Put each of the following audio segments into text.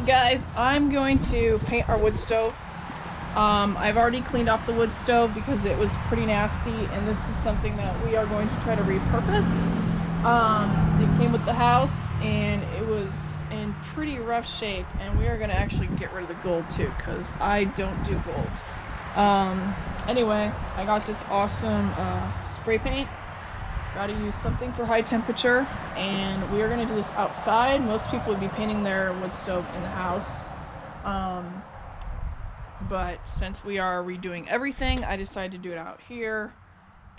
guys, I'm going to paint our wood stove. I've already cleaned off the wood stove because it was pretty nasty, and this is something that we are going to try to repurpose. It came with the house and it was in pretty rough shape, and we are going to actually get rid of the gold too because I don't do gold. Anyway, I got this awesome spray paint. Got to use something for high temperature, and we are going to do this outside. Most people would be painting their wood stove in the house, but since we are redoing everything, I decided to do it out here.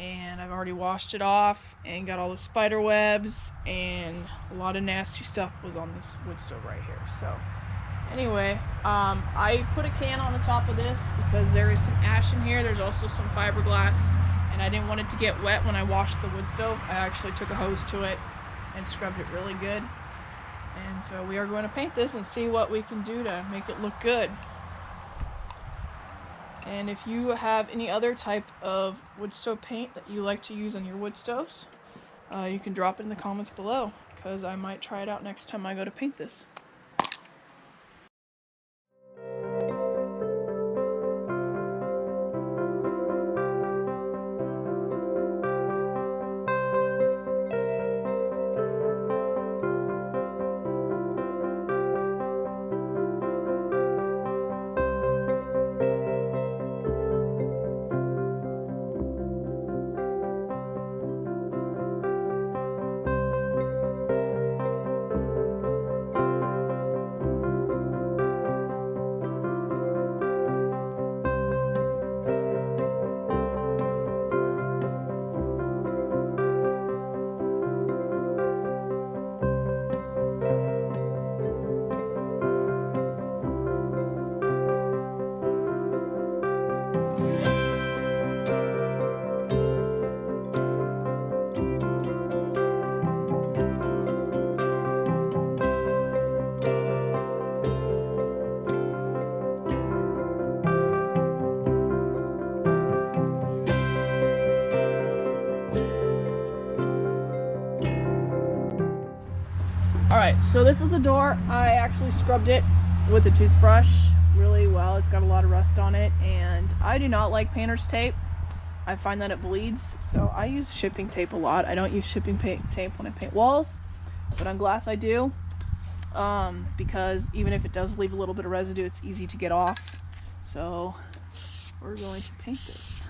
And I've already washed it off and got all the spider webs, and a lot of nasty stuff was on this wood stove right here. So anyway, I put a can on the top of this because there is some ash in here. There's also some fiberglass, and I didn't want it to get wet when I washed the wood stove. I actually took a hose to it and scrubbed it really good. And so we are going to paint this and see what we can do to make it look good. And if you have any other type of wood stove paint that you like to use on your wood stoves, you can drop it in the comments below, because I might try it out next time I go to paint this. Alright, so this is the door. I actually scrubbed it with a toothbrush really well. It's got a lot of rust on it, and I do not like painter's tape. I find that it bleeds, so I use shipping tape a lot. I don't use shipping tape when I paint walls, but on glass I do, because even if it does leave a little bit of residue, it's easy to get off. So we're going to paint this.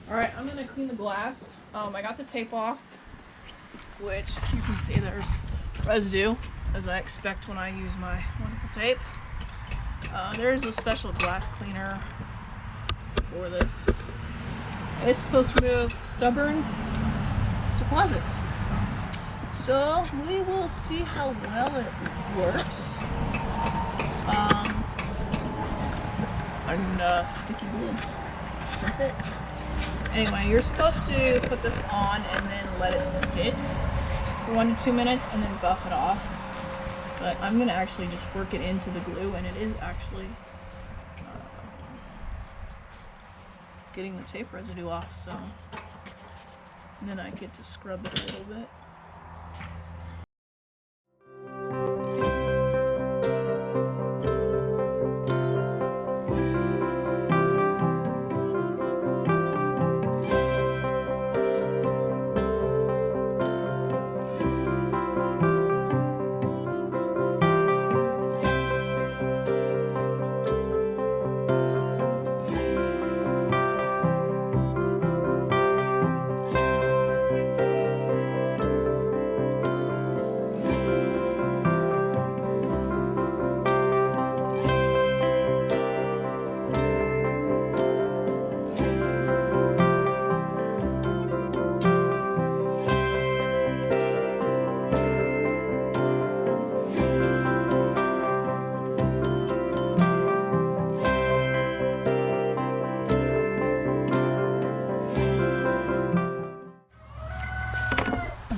Alright, I'm going to clean the glass. I got the tape off, which you can see there's residue, as I expect when I use my wonderful tape. There's a special glass cleaner for this. It's supposed to remove stubborn deposits. So we will see how well it works. And sticky glue. That's it. Anyway, you're supposed to put this on and then let it sit for 1 to 2 minutes and then buff it off. But I'm going to actually just work it into the glue, and it is actually getting the tape residue off, so and then I get to scrub it a little bit.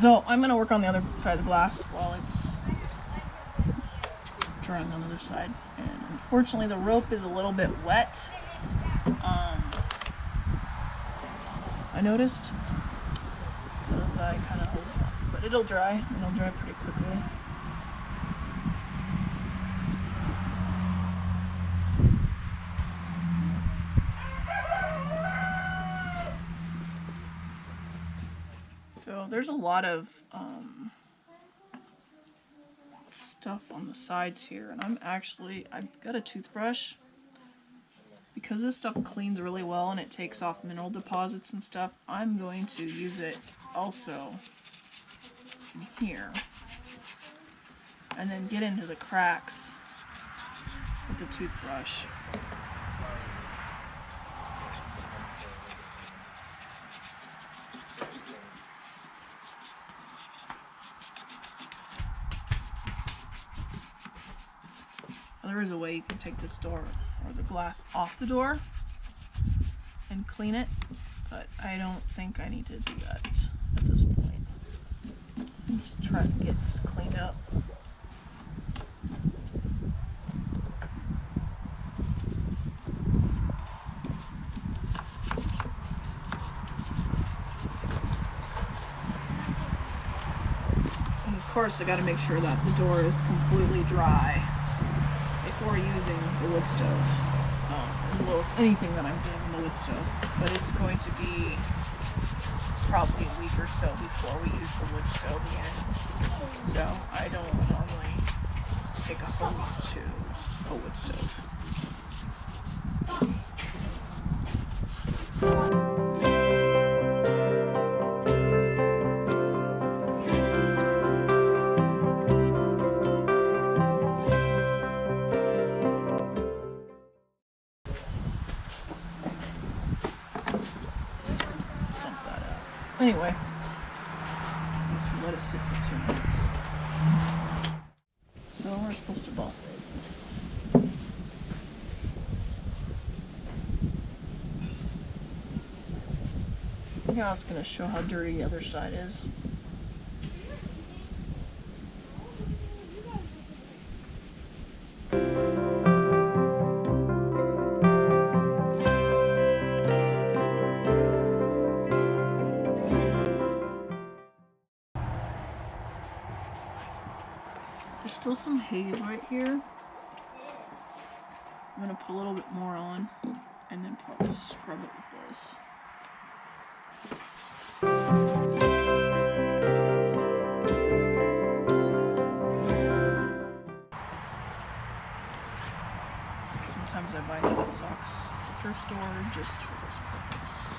So I'm gonna work on the other side of the glass while it's drying on the other side. And unfortunately the rope is a little bit wet. I noticed, because I kind of hosed it up. But it'll dry, and it'll dry pretty quickly. So there's a lot of stuff on the sides here, and I've got a toothbrush. Because this stuff cleans really well and it takes off mineral deposits and stuff, I'm going to use it also in here. And then get into the cracks with the toothbrush. There is a way you can take this door or the glass off the door and clean it, but I don't think I need to do that at this point. I'm just trying to get this cleaned up. And of course I got to make sure that the door is completely dry before using the wood stove, as well as anything that I'm doing in the wood stove. But it's going to be probably a week or so before we use the wood stove again. So I don't normally take a hose to a wood stove. Anyway, I guess we'll let it sit for 2 minutes. So we're supposed to bowl. Now it's going to show how dirty the other side is. There's still some haze right here. I'm going to put a little bit more on and then probably scrub it with this. Sometimes I buy knitted socks at the thrift store just for this purpose.